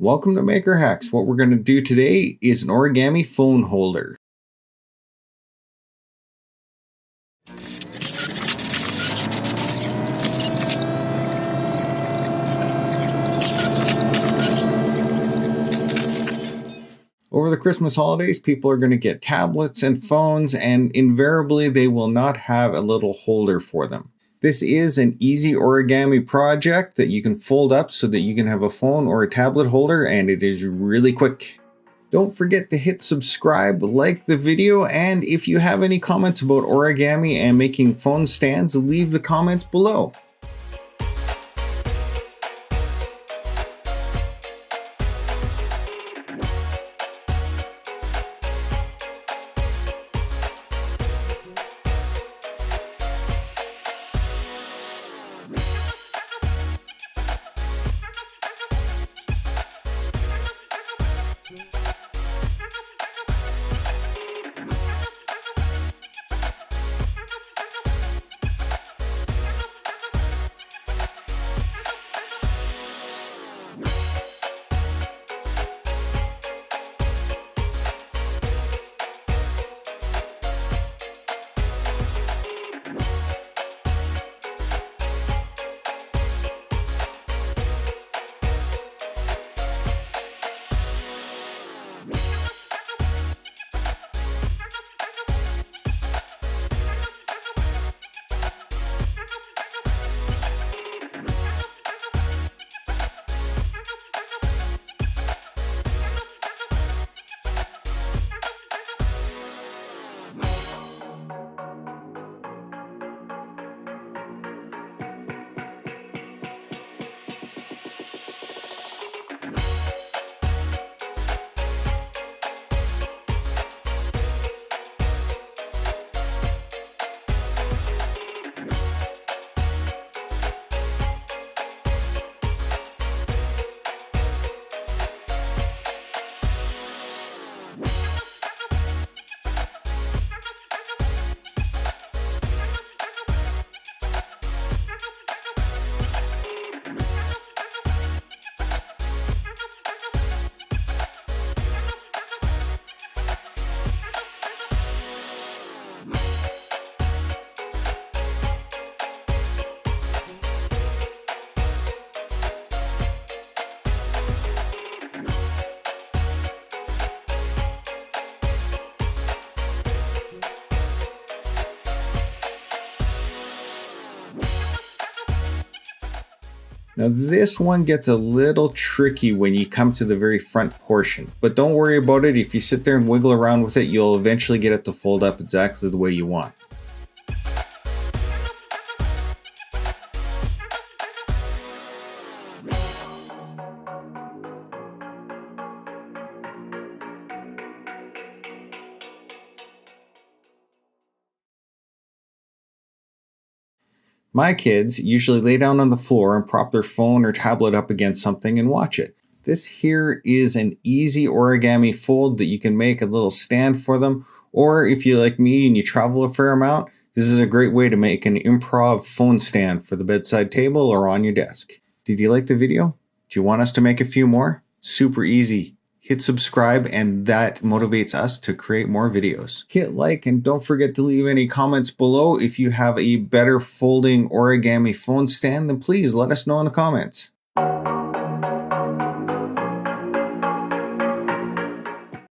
Welcome to Maker Hacks. What we're going to do today is an origami phone holder. Over the Christmas holidays, people are going to get tablets and phones, and invariably they will not have a little holder for them. This is an easy origami project that you can fold up so that you can have a phone or a tablet holder, and it is really quick. Don't forget to hit subscribe, like the video, and if you have any comments about origami and making phone stands, leave the comments below. Now this one gets a little tricky when you come to the very front portion, but don't worry about it. If you sit there and wiggle around with it, you'll eventually get it to fold up exactly the way you want. My kids usually lay down on the floor and prop their phone or tablet up against something and watch it. This here is an easy origami fold that you can make a little stand for them, or if you're like me and you travel a fair amount, this is a great way to make an improv phone stand for the bedside table or on your desk. Did you like the video? Do you want us to make a few more? Super easy. Hit subscribe and that motivates us to create more videos. Hit like and don't forget to leave any comments below. If you have a better folding origami phone stand, then please let us know in the comments.